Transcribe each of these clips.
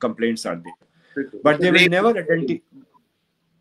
complaints are there, but they will never identify.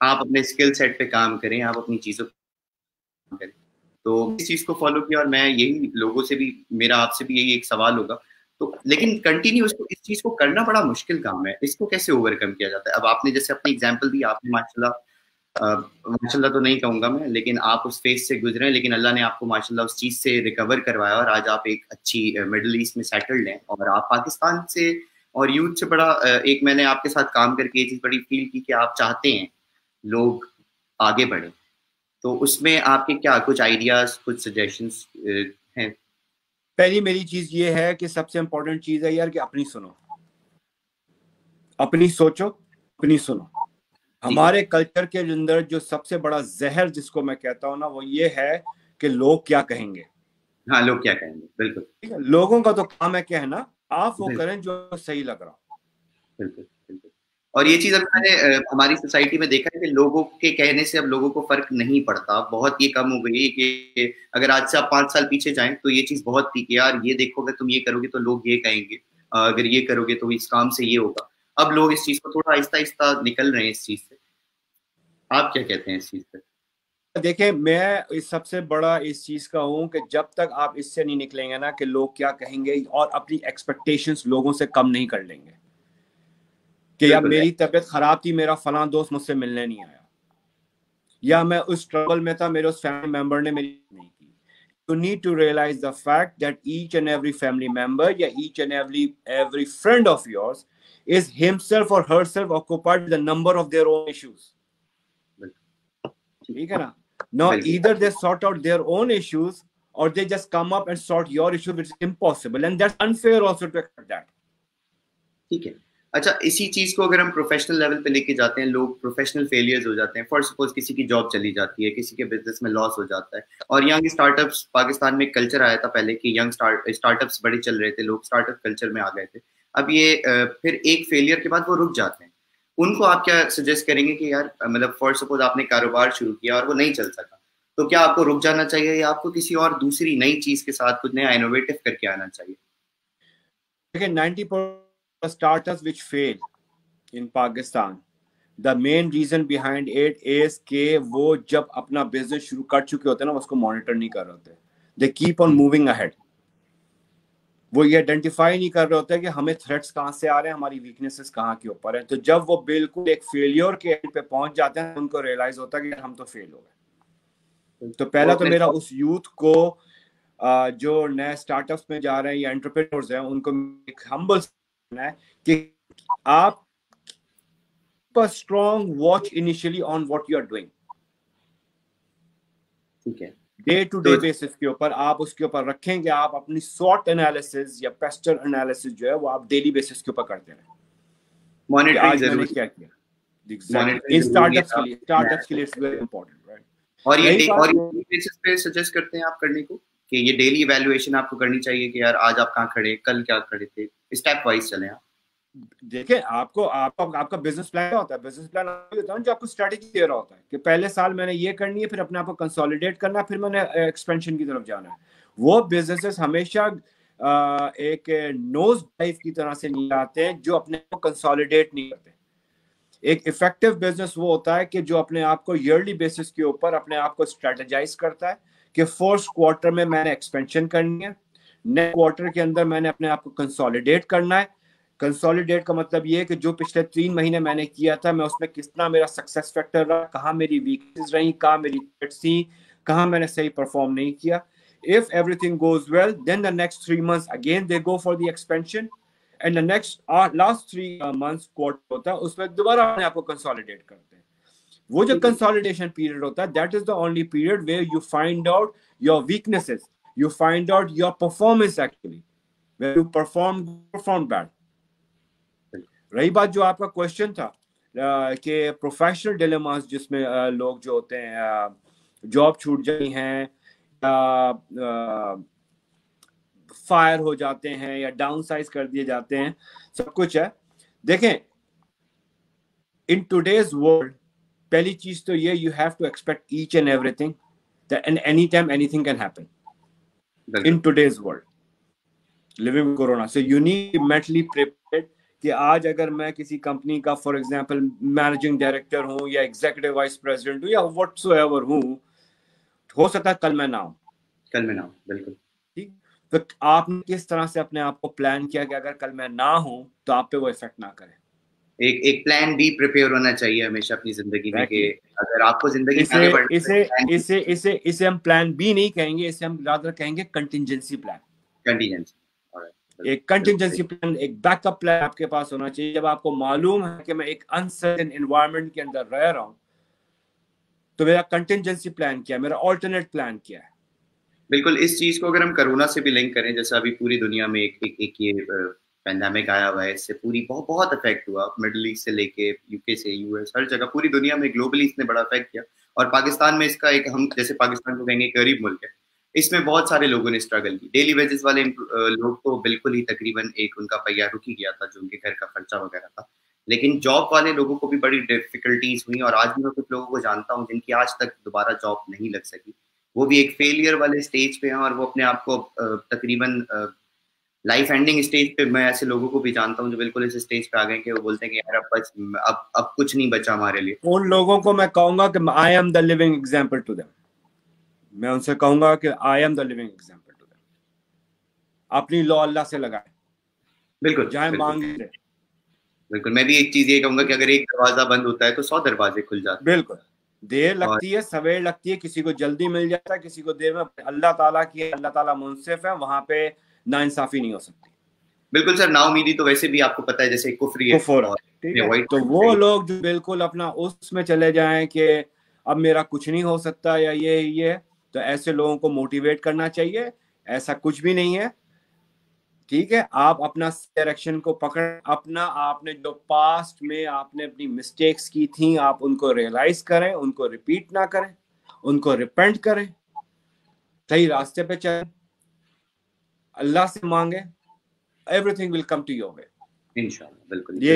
آپ اپنے skill set پہ کام کریں, آپ اپنی چیزوں پہ کریں. تو اس چیز کو فالو کیا, اور میں یہی لوگوں سے بھی, میرا آپ سے بھی یہی ایک سوال ہوگا. تو لیکن کنٹینیو اس چیز کو کرنا بڑا مشکل کام ہے, اس کو کیسے اوور کم کیا جاتا ہے؟ اب آپ نے جیسے اپنی اگزامپل دی, آپ نے ماشاء اللہ تو نہیں کہوں گا میں, لیکن آپ اس فیز سے گزرے ہیں, لیکن اللہ نے آپ کو ماشاء اللہ اس چیز سے ریکور کروایا, اور آج آپ ایک اچھی مڈل ایسٹ میں سیٹلڈ ہیں, اور آپ پاکستان سے اور یوتھ سے بڑا ایک, میں نے آپ کے ساتھ کام کر کے یہ چیز بڑی فیل کی کہ آپ چاہتے ہیں لوگ آگے بڑھیں. تو اس میں آپ کے کیا کچھ آئیڈیاز, کچھ سجیشنز ہیں؟ پہلی میری چیز یہ ہے کہ سب سے امپورٹنٹ چیز ہے یار کہ اپنی سنو, اپنی سوچو, اپنی سنو. ہمارے کلچر کے اندر جو سب سے بڑا زہر جس کو میں کہتا ہوں نا, وہ یہ ہے کہ لوگ کیا کہیں گے. ہاں, لوگ کیا کہیں گے, بالکل. لوگوں کا تو کام ہے کہنا, آپ وہ کریں جو صحیح لگ رہا. بالکل بالکل. اور یہ چیز اب میں نے ہماری سوسائٹی میں دیکھا ہے کہ لوگوں کے کہنے سے اب لوگوں کو فرق نہیں پڑتا, بہت یہ کم ہو گئی ہے. کہ اگر آج سے آپ 5 سال پیچھے جائیں تو یہ چیز بہت تھی کہ یار یہ دیکھو اگر تم یہ کرو گے تو لوگ یہ کہیں گے, اگر یہ کرو گے تو اس کام سے یہ ہوگا. اب لوگ اس چیز کو تھوڑا آہستہ آہستہ نکل رہے ہیں اس چیز سے. آپ کیا کہتے ہیں اس چیز پہ؟ دیکھیں, میں سب سے بڑا اس چیز کا ہوں کہ جب تک آپ اس سے نہیں نکلیں گے نا کہ لوگ کیا کہیں گے, اور اپنی ایکسپیکٹیشنز لوگوں سے کم نہیں کر لیں گے کہ یا میری طبیعت خراب تھی, میرا فلاں دوست مجھ سے ملنے نہیں آیا, یا میں اس ٹربل میں تھا, میرے اس فیملی ممبر نے میری نہیں کی. You need to realize the fact that each and every family member, یا each and every friend of yours is himself or herself occupied with a number of their own issues. ٹھیک ہے نا. Now either they sort out their own issues or they just come up and sort your issue, which is impossible, and that's unfair also to accept that. ٹھیک ہے. اچھا, اسی چیز کو اگر ہم پروفیشنل لیول پہ لے کے جاتے ہیں, لوگ پروفیشنل فیلیئرز ہو جاتے ہیں. فار سپوز کسی کی جاب چلی جاتی ہے, کسی کے بزنس میں لاس ہو جاتا ہے, اور ینگ اسٹارٹ اپس, پاکستان میں ایک کلچر آیا تھا پہلے کہ ینگ اسٹارٹ اپس بڑے چل رہے تھے, لوگ اسٹارٹ اپ کلچر میں آ گئے تھے. اب یہ پھر ایک فیلیئر کے بعد وہ رک جاتے ہیں. ان کو آپ کیا سجیسٹ کریں گے کہ یار مطلب فار سپوز آپ نے کاروبار شروع کیا اور وہ نہیں چل سکا, تو کیا آپ کو رک جانا چاہیے, یا آپ کو کسی اور دوسری نئی چیز کے ساتھ کچھ نیا انوویٹو کر کے آنا چاہیے؟ دیکھیں, 90% startups which fail in Pakistan, the main reason behind it is کہ وہ جب اپنا بزنس شروع کر چکے ہوتے ہیں نا, اس کو مانیٹر نہیں کر رہے ہوتے. They keep on moving ahead. وہ یہ آئیڈینٹیفائی نہیں کر رہے ہوتے کہ ہمیں تھریٹس کہاں سے آ رہے ہیں, ہماری ویکنیسز کہاں کے اوپر ہیں. تو جب وہ بالکل ایک فیلیور کے اینڈ پہ پہنچ جاتے ہیں, ان کو ریئلائز ہوتا ہے کہ ہم تو فیل ہو گئے. تو پہلا تو میرا اس یوتھ کو جو نئے اسٹارٹ اپس میں جا رہے ہیں یا انٹرپرینورز ہیں, ان کو ایک ہمبل ہے کہ آپ strong watch initially on what you are doing. ٹھیک ہے, ڈے ٹو ڈے بیسس کے اوپر آپ اس کے اوپر رکھیں کہ آپ اپنی سوٹ انالیسز یا پیسٹر انالیسز جو ہے وہ آپ ڈیلی بیسس کے اوپر کرتے رہیں. مانیٹرنگ میں نے کیا کیا ان اسٹارٹ اپس کے لیے, اسٹارٹ اپس کے لیے اٹس ویری امپورٹنٹ, رائٹ. اور یہ ڈیلی بیسس پہ سجیسٹ کرتے ہیں آپ کرنے کو کہ یہ ڈیلی ایویلویشن آپ کو کرنی چاہیے کہ یار آج آپ کہاں کھڑے, کل کیا کھڑے تھے, اسٹیپ وائز چلیں آپ. دیکھیں, آپ کا بزنس پلان ہوتا ہے, بزنس پلان ہوتا ہے جو آپ کو اسٹریٹجی دے رہا ہوتا ہے کہ پہلے سال میں نے یہ کرنی ہے, پھر اپنے آپ کو کنسولیڈیٹ کرنا ہے, پھر میں نے ایکسپینشن کی طرف جانا ہے. وہ بزنسز ہمیشہ ایک نوز ڈائیو کی طرح سے نہیں آتے ہیں جو اپنے آپ کو کنسولیڈیٹ نہیں کرتے. ایک افیکٹو بزنس وہ ہوتا ہے کہ جو اپنے آپ کو ایئرلی بیسس کے اوپر اپنے آپ کو اسٹریٹجائز کرتا ہے کہ فرسٹ کوارٹر میں نے ایکسپینشن کرنی ہے, نیکسٹ کوارٹر کے اندر میں نے اپنے آپ کو کنسولیڈیٹ کرنا ہے. کنسولیڈیٹ کا مطلب یہ ہے کہ جو پچھلے 3 مہینے میں نے کیا تھا, میں اس میں کتنا میرا سکسیس فیکٹر رہا, کہاں میری ویکنیس رہی, کہاں میری تھریٹس تھیں, کہاں میں نے صحیح پرفارم نہیں کیا. If everything goes well, then the next 3 months again they go for the expansion, and the next last 3 months quarter ہوتا ہے, اس میں دوبارہ اپنے آپ کو کنسولیڈیٹ کرتے ہیں. وہ جو کنسولیڈیشن پیریڈ ہوتا ہے, that is the only period where you find out your weaknesses, you find out your performance actually, where you perform bad. رہی بات جو آپ کا کوشچن تھا کہ پروفیشنل ڈیلیماز جس میں لوگ جو ہوتے ہیں جاب چھوٹ جاتی ہیں, فائر ہو جاتے ہیں, یا ڈاؤن سائز کر دیے جاتے ہیں, سب کچھ ہے. دیکھیں, ان ٹوڈیز ورلڈ پہلی چیز تو یہ, you have to expect each and everything, and any time anything can happen in today's world living with corona. So you need to be mentally prepared کہ آج اگر میں کسی company کا فار ایگزامپل مینیجنگ ڈائریکٹر ہوں یا executive vice president ہوں یا واٹس ایور ہوں، ہو سکتا ہے کل میں نہ ہوں. بالکل ٹھیک، تو آپ نے کس طرح سے اپنے آپ کو پلان کیا کہ اگر کل میں نہ ہوں تو آپ پہ وہ افیکٹ نہ کرے. ایک پلان بھی پریپیئر ہونا چاہیے ہمیشہ اپنی زندگی میں کہ اگر آپ کو زندگی میں آگے بڑھنا ہے. اسے ہم پلان بی نہیں کہیں گے، اسے ہم زیادہ کہیں گے کنٹینجنسی پلان. ایک کنٹینجنسی پلان، ایک بیک اپ پلان آپ کے پاس ہونا چاہیے. جب آپ کو معلوم ہے کہ میں ایک انسرٹن انوائرمنٹ کے اندر رہ رہا ہوں تو میرا کنٹینجنسی پلان کیا ہے، میرا آلٹرنیٹ پلان کیا ہے. بالکل. اس چیز کو اگر ہم کرونا سے بھی لنک کریں، جیسا ابھی پوری دنیا میں ایک یہ پینڈیمک آیا ہوا ہے، اس سے پوری بہت افیکٹ ہوا، مڈل ایسٹ سے لے کے یو کے سے یو ایس، ہر جگہ پوری دنیا میں گلوبلی اس نے بڑا افیکٹ کیا. اور پاکستان میں اس کا ایک، ہم جیسے پاکستان کو کہیں گے غریب ملک ہے، اس میں بہت سارے لوگوں نے اسٹرگل کی. ڈیلی ویجز والے لوگ تو بالکل ہی تقریباً ایک ان کا پہیہ رک ہی گیا تھا، جو ان کے گھر کا خرچہ وغیرہ تھا. لیکن جاب والے لوگوں کو بھی بڑی ڈیفیکلٹیز ہوئی، اور آج بھی میں کچھ لوگوں کو جانتا ہوں جن کی آج تک دوبارہ جاب نہیں لگ سکی. وہ بھی ایک فیلئر والے اسٹیج پہ ہیں، اور وہ اپنے آپ کو تقریباً لائف اینڈنگ اسٹیج پہ، میں ایسے لوگوں کو بھی جانتا ہوں جو بالکل اس اسٹیج پہ آ گئے کہ وہ بولتے ہیں کہ یار اب کچھ نہیں بچا ہمارے لیے. ان لوگوں کو میں کہوں گا کہ I am the living example to them. میں ان سے کہوں گا کہ I am the living example to them. اپنی لو اللہ سے لگائیں. بالکل جہاں مانگے. بالکل. میں بھی ایک چیز یہ کہوں گا کہ اگر ایک دروازہ بند ہوتا ہے تو 100 دروازے کھل جاتے ہیں. بالکل. دیر لگتی ہے، سویر لگتی ہے، کسی کو جلدی مل جاتا ہے، کسی کو دیر میں. اللہ تعالیٰ کی، اللہ تعالیٰ منصف ہے، وہاں پہ نا انصافی نہیں ہو سکتی. بالکل سر. نا امیدی تو ویسے بھی آپ کو پتہ ہے جیسے کفر ہے. ٹھیک ہے، تو وہ لوگ جو بالکل اپنا اس میں چلے جائیں کہ اب میرا کچھ نہیں ہو سکتا یا یہ تو ایسے لوگوں کو موٹیویٹ کرنا چاہیے. ایسا کچھ بھی نہیں ہے. ٹھیک ہے، آپ اپنا ڈائریکشن کو پکڑ، اپنا آپ نے جو پاسٹ میں آپ نے اپنی مسٹیکس کی تھیں آپ ان کو ریئلائز کریں، ان کو ریپیٹ نہ کریں، ان کو ریپینٹ کریں، صحیح راستے پہ چلیں، اللہ سے مانگیں. everything will come to your way. انشاءاللہ. بالکل. یہ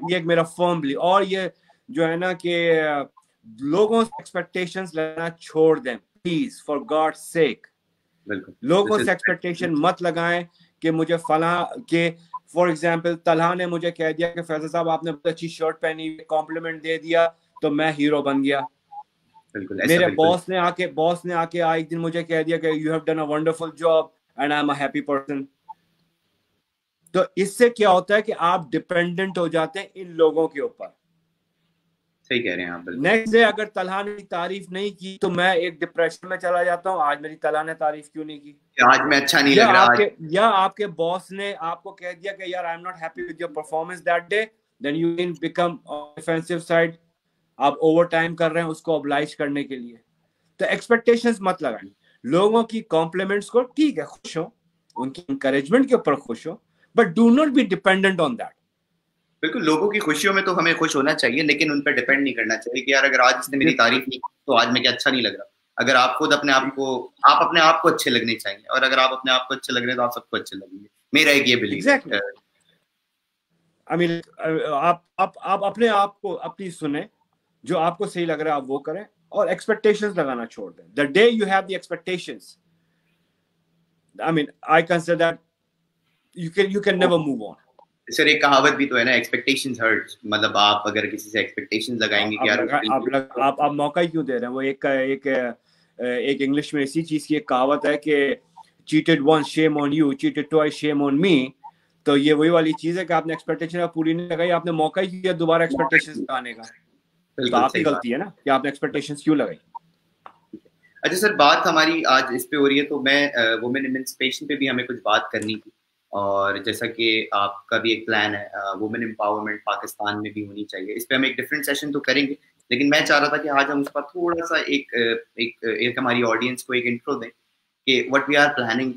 ایک میرا فرم بلیف. اور یہ جو ہے نا کہ لوگوں سے ایکسپیکٹیشنز لینا چھوڑ دیں پلیز، فار گاڈ سیک. لوگوں سے ایکسپیکٹیشن مت لگائیں کہ مجھے فلاں کہ فار ایگزامپل طلحہ نے مجھے کہہ دیا کہ فیصل صاحب آپ نے بہت اچھی شرٹ پہنی، کمپلیمنٹ دے دیا تو میں ہیرو بن گیا. میرے باس نے آ کے ایک دن مجھے کہہ دیا کہ you have done a wonderful job and I am a happy person. تو اس سے کیا ہوتا ہے کہ آپ ڈیپینڈنٹ ہو جاتے ہیں ان لوگوں کے اوپر. صحیح کہہ رہے ہیں آپ. نیکسٹ ڈے اگر طلحہ نے تعریف نہیں کی تو میں ایک ڈپریشن میں چلا جاتا ہوں. آج میری طلحہ نے تعریف کیوں نہیں کی؟ آج میں اچھا نہیں لگ رہا. یا آپ کے باس نے آپ کو کہہ دیا کہ یار I am not happy with your performance that day, then you can become defensive side. آپ اوور ٹائم کر رہے ہیں اس کو oblige کرنے کے لیے. تو ایکسپیکٹیشنز مت لگائیں. لوگوں کی کمپلیمنٹس کو ٹھیک ہے خوش ہو، ان کی انکریجمنٹ کے اوپر خوش ہو، but do not be dependent on that. بالکل. لوگوں کی خوشیوں میں تو ہمیں خوش ہونا چاہیے، لیکن ان پہ ڈیپینڈ نہیں کرنا چاہیے کہ یار اگر آج اس نے میری تعریف نہیں تو آج میں کیا اچھا نہیں لگ رہا. اگر آپ خود اپنے آپ کو اچھے لگنے چاہیے، اور اگر آپ اپنے آپ کو اچھے لگ رہے ہیں تو آپ سب کو اچھے لگیں گے. میرا ایک یہ بلیف ہے. آپ اپنے آپ کو اپنی سنیں، جو آپ کو صحیح لگ رہا ہے آپ وہ کریں، اور ایکسپیکٹیشنز لگانا چھوڑ دیں. The day you have the expectations, I mean, I consider that you can never move on. سر ایک کہاوت بھی تو ہے نا، ایکسپیکٹیشنز ہرٹس. مطلب آپ اگر کسی سے ایکسپیکٹیشنز لگائیں گے کہ یار آپ موقع ہی کیوں دے رہے ہیں. وہ ایک انگلش میں اسی چیز کی ایک کہاوت ہے کہ cheated once shame on you, cheated twice shame on me. تو یہ وہی والی چیز ہے کہ آپ نے ایکسپیکٹیشن پوری نہیں لگائی، آپ نے موقع ہی کیا دوبارہ ایکسپیکٹیشن لگانے کا. تو آپ کی غلطی ہے نا کہ آپ نے ایکسپیکٹیشنز کیوں لگائی. اچھا سر، بات ہماری آج اس پہ ہو رہی ہے تو میں وومن ایمنسپیشن پہ بھی ہمیں کچھ بات کرنی تھی. اور جیسا کہ آپ کا بھی ایک پلان ہے وومن امپاورمنٹ پاکستان میں بھی ہونی چاہیے، اس پہ ہم ایک ڈفرینٹ سیشن تو کریں گے، لیکن میں چاہ رہا تھا کہ آج ہم اس پر تھوڑا سا ایک ہماری آڈینس کو ایک انٹرو دیں کہ what we are planning,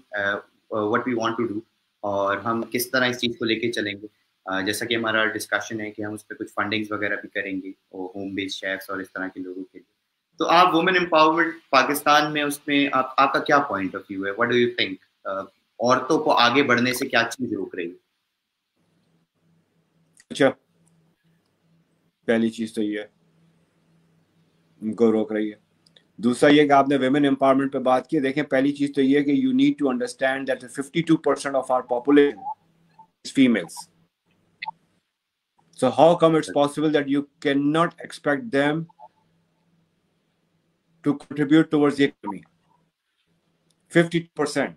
what we want to do, اور ہم کس طرح اس چیز کو لے کے چلیں گے. جیسا کہ ہمارا ڈسکشن ہے کہ ہم اس پہ کچھ فنڈنگز وغیرہ بھی کریں گے ہوم بیسڈ شیفس اور اس طرح کے لوگوں کے لیے. تو آپ وومن امپاورمنٹ پاکستان میں اس میں آپ کا کیا پوائنٹ آف ویو ہے؟ What do you think? عورتوں کو آگے بڑھنے سے کیا چیز روک رہی ہے؟ اچھا، پہلی چیز تو یہ ان کو روک رہی ہے. دوسرا یہ کہ آپ نے ویمن امپاورمنٹ پہ بات کی. دیکھیں پہلی چیز تو یہ کہ you need to understand that 52% of our population is females. So how come it's possible that you cannot expect them to contribute towards the economy? 50%.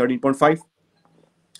13.5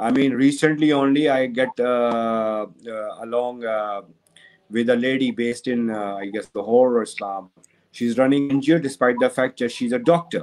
I mean, recently only I get along with a lady based in, I guess, Lahore or Islam. She's running NGO despite the fact that she's a doctor.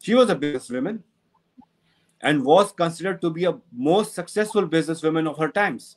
she was a businesswoman and was considered to be a most successful businesswoman of her times.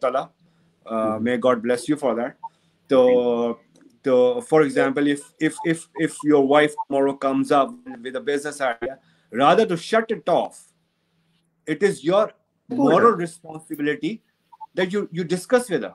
Tala. May God bless you for that. So for example, if your wife tomorrow comes up with a business idea, rather to shut it off, it is your moral responsibility that you discuss with her.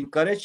encourage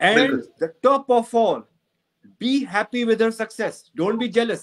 And the top of all, be happy with her success. Don't be jealous.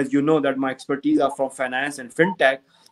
as you know that my expertise are from finance and fintech.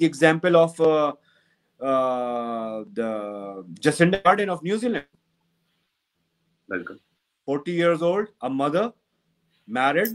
the example of the Jacinda Ardern of New Zealand. 40 years old, a mother, married,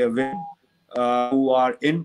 women who are in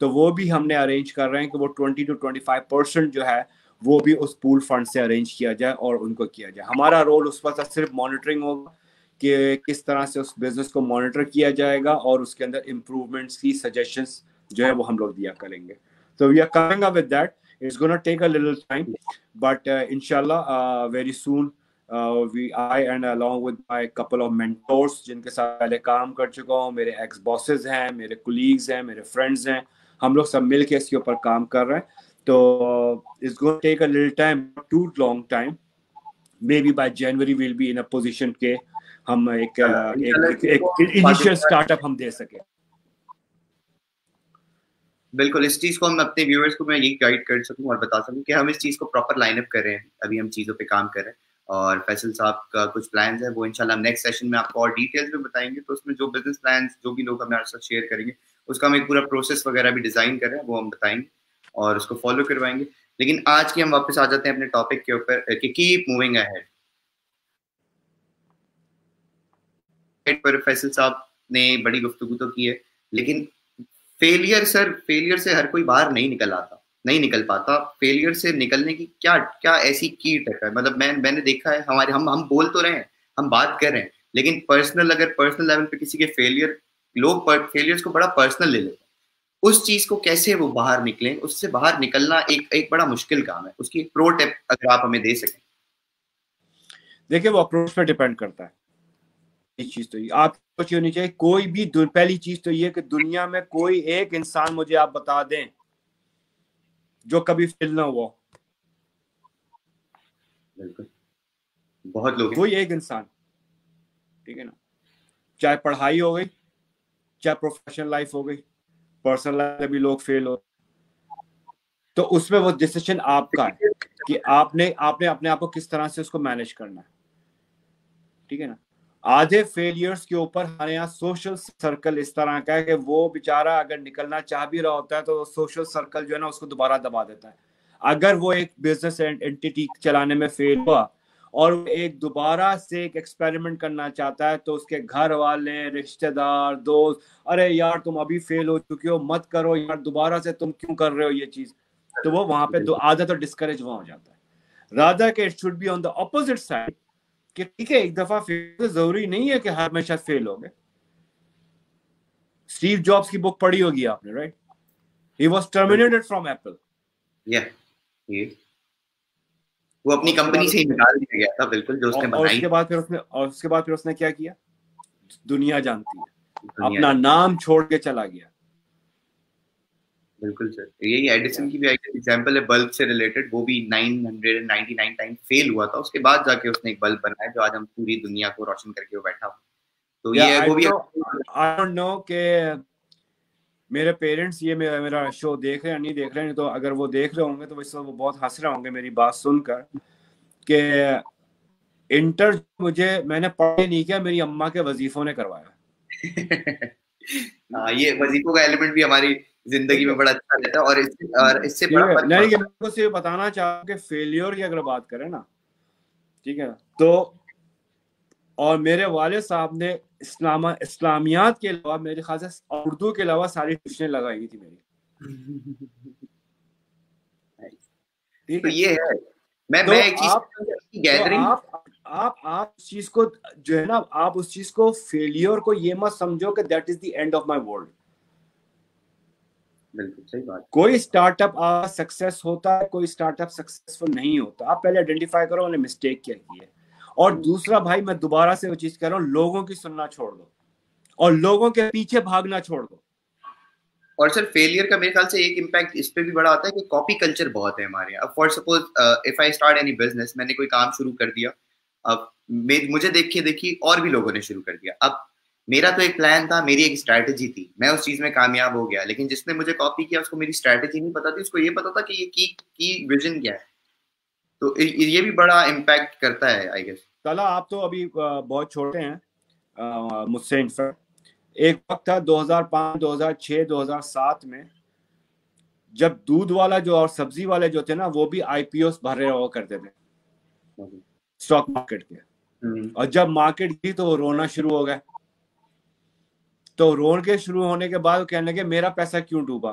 تو وہ بھی ہم نے arrange کر رہے ہیں کہ وہ 20-25% جو ہے وہ بھی اس پول فنڈ سے ارینج کیا جائے اور ان کو کیا جائے. ہمارا رول اس وقت صرف مانیٹرنگ ہوگا کہ کس طرح سے اس بزنس کو مانیٹر کیا جائے گا اور اس کے اندر امپروومنٹس کی سجیشنس جو ہے وہ ہم لوگ دیا کریں گے. So we are coming up with that. It's going to take a little time, but inshallah, very soon, I and along with my couple of mentors, جن کے ساتھ پہلے کام کر چکا ہوں, میرے ایکس باسز ہیں, میرے کولیگز ہیں, میرے فرینڈز ہیں, ہم لوگ سب مل کے اس کے اوپر کام کر رہے ہیں. تو it's going to take a little time, not too long time. Maybe by January we'll be in a position کہ ہم ایک initial startup ہم دے سکیں. بالکل, اس چیز کو ہم اپنے ویورز کو میں یہی گائیڈ کر سکوں اور بتا سکوں کہ ہم اس چیز کو پراپر لائن اپ کر رہے ہیں. ابھی ہم چیزوں پہ کام کر رہے ہیں اور فیصل صاحب کا کچھ پلانز ہیں وہ انشاءاللہ ہم نیکسٹ سیشن میں آپ کو اور ڈیٹیلز میں بتائیں گے. تو اس میں جو بزنس پلانز جو بھی لوگ ہمارے ساتھ شیئر کریں گے اس کا ہم ایک پورا پروسیس وغیرہ بھی ڈیزائن کر رہے ہیں, وہ ہم بتائیں گے اور اس کو فالو کروائیں گے. لیکن آج کی ہم واپس آ جاتے ہیں اپنے ٹاپک کے اوپر کہ کیپ موونگ اہیڈ. پر فیصل صاحب نے بڑی گفتگو تو کی ہے, لیکن فیلئر سے ہر کوئی باہر نہیں نکل پاتا. فیلئر سے نکلنے کی کیا ایسی کی ٹک ہے؟ مطلب میں نے دیکھا ہے ہمارے ہم بول تو رہے ہیں, ہم بات کر رہے ہیں, لیکن اگر پرسنل لیول پہ کسی کے لوگ فیلئرس کو بڑا پرسنل لے لیتے ہیں. اس چیز کو کیسے وہ باہر نکلیں, اس سے باہر نکلنا ایک بڑا مشکل کام ہے. اس کی ایک پرو ٹپ اگر آپ ہمیں دے سکیں. دیکھیں وہ اپروچ پہ ڈیپینڈ کرتا ہے. ایک چیز تو یہ آپ سوچ ہونی چاہیے, کوئی بھی پہلی چیز تو یہ کہ دنیا میں کوئی ایک انسان مجھے آپ بتا دیں جو کبھی فیل نہ ہوا. بالکل, بہت لوگ, کوئی ایک انسان, ٹھیک ہے نا, چاہے پڑھائی ہو گئی, چاہے پروفیشنل لائف ہو گئی, پرسنل لائف میں بھی لوگ فیل ہو. تو اس میں وہ ڈیسیژن آپ کا ہے کہ آپ نے اپنے آپ کو کس طرح سے اس کو مینیج کرنا ہے. ٹھیک ہے نا. آدھے فیلئرس کے اوپر ہمارے یہاں سوشل سرکل اس طرح کا ہے کہ وہ بیچارہ اگر نکلنا چاہ بھی رہا ہوتا ہے تو سوشل سرکل جو ہے نا اس کو دوبارہ دبا دیتا ہے. اگر وہ ایک بزنس اینٹی چلانے میں فیل ہوا اور وہ ایک دوبارہ سے ایک ایکسپیریمنٹ کرنا چاہتا ہے تو اس کے گھر والے, رشتہ دار, دوست, ارے یار تم ابھی فیل ہو چکے ہو, مت کرو یار, دوبارہ سے تم کیوں کر رہے ہو یہ چیز, تو وہ وہاں پہ آدھا تو ڈسکریج وہاں ہو جاتا ہے. رادر کہ it should be on the opposite side کہ ٹھیک ہے ایک دفعہ فیل ضروری نہیں ہے کہ ہمیشہ فیل ہو گئے. اسٹیو جابس کی بک پڑھی ہوگی آپ نے, right? He was terminated from apple. وہ اپنی کمپنی سے ہی نکال دیا گیا تھا. بالکل, جو اس نے بنائی. اور اس کے بعد پھر اس نے کیا کیا دنیا جانتی ہے, اپنا نام چھوڑ کے چلا گیا. بالکل سر, یہی ایڈیسن کی بھی ایگزامپل ہے بلب سے ریلیٹڈ. وہ بھی 999 ٹائم فیل ہوا تھا, اس کے بعد جا کے اس نے ایک بلب بنایا جو آج ہم پوری دنیا کو روشن کر کے وہ بیٹھا. تو یہ وہ بھی I don't know کہ میرے پیرنٹس یہ میرا شو دیکھ رہے ہیں نہیں دیکھ رہے ہیں, تو اگر وہ دیکھ رہے ہوں گے تو اس وقت وہ بہت ہنس رہے ہوں گے میری بات سن کر کہ انٹر میں نے پڑھے نہیں کیا, میری اماں کے وظیفوں نے کروایا. یہ وظیفوں کا ایلیمنٹ بھی ہماری زندگی میں بڑا اچھا رہتا ہے. اور اس سے بڑا نہیں, میں کو صرف بتانا چاہوں کہ فیلئر کی اگر بات کریں نا, ٹھیک ہے, تو اور میرے والد صاحب نے اسلامیات کے علاوہ میرے خیال سے اردو کے علاوہ ساری ٹیوشنیں لگائی تھی میری. تو یہ ہے, میں ایک چیز گیدرنگ, آپ اس چیز کو جو ہے نا, آپ اس چیز کو فیلئر کو یہ مت سمجھو کہ that is the end of my world. بالکل صحیح بات. کوئی اسٹارٹ اپ سکسیس ہوتا ہے, کوئی اسٹارٹ اپ سکسیسفل نہیں ہوتا. آپ پہلے آئیڈینٹیفائی کرو انہوں نے مسٹیک کیا کی ہے. اور دوسرا بھائی میں دوبارہ سے وہ چیز کہہ رہا ہوں, لوگوں کی سننا چھوڑ دو اور لوگوں کے پیچھے بھاگنا چھوڑ دو. اور سر فیلئر کا میرے خیال سے ایک امپیکٹ اس پہ بھی بڑا آتا ہے کہ کاپی کلچر بہت ہے ہمارے یہاں. For suppose if I start any business, میں نے کوئی کام شروع کر دیا, اب مجھے دیکھی اور بھی لوگوں نے شروع کر دیا. اب میرا تو ایک پلان تھا, میری ایک اسٹریٹجی تھی, میں اس چیز میں کامیاب ہو گیا, لیکن جس نے مجھے کاپی کیا اس کو میری اسٹریٹجی نہیں پتا تھی, اس کو یہ پتا تھا کہ یہ کی ویژن کیا ہے. تو یہ بھی بڑا امپیکٹ کرتا ہے آئی گیس. طلحہ آپ تو ابھی بہت چھوٹے ہیں مجھ سے. انفیکٹ ایک وقت تھا 2005 2006 2007 میں جب دودھ والا جو اور سبزی والے جو تھے نا وہ بھی آئی پی اوز بھر رہے ہوا کرتے تھے اسٹاک مارکیٹ کے, اور جب مارکیٹ گئی تو وہ رونا شروع ہو گئے. تو رون کے شروع ہونے کے بعد وہ کہنے لگے میرا پیسہ کیوں ڈوبا.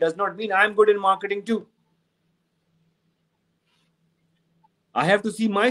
does not mean I'm good in marketing too. I have to see my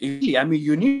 I mean, you need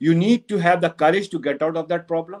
you need to have the courage to get out of that problem,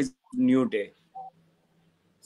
is new day,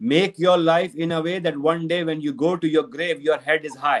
Make your life in a way that one day when you go to your grave, your head is high.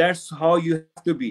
That's how you have to be.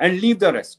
and leave the rest.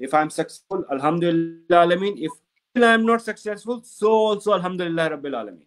If I'm successful, alhamdulillah alamin. If I am not successful, so also alhamdulillah rabbil alamin.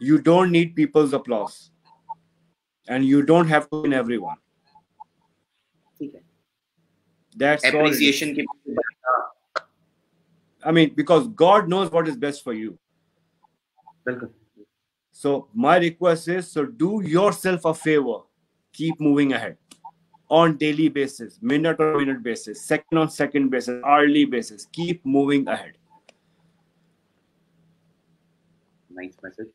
You don't need people's applause, and you don't have to win everyone. That's appreciation. I mean, because God knows what is best for you. So my request is, so do yourself a favor, keep moving ahead on daily basis, minute on minute basis, second on second basis, hourly basis. Keep moving ahead. Nice message.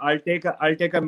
I'll take a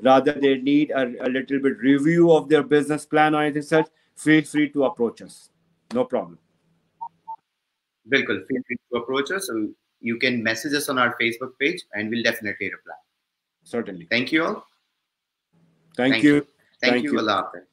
rather they need a little bit review of their business plan or anything such, feel free to approach us, no problem. Bilkul, feel free to approach us. So you can message us on our Facebook page and we'll definitely reply. Certainly. Thank you all. Thank you. Thank you. Allah Hafiz.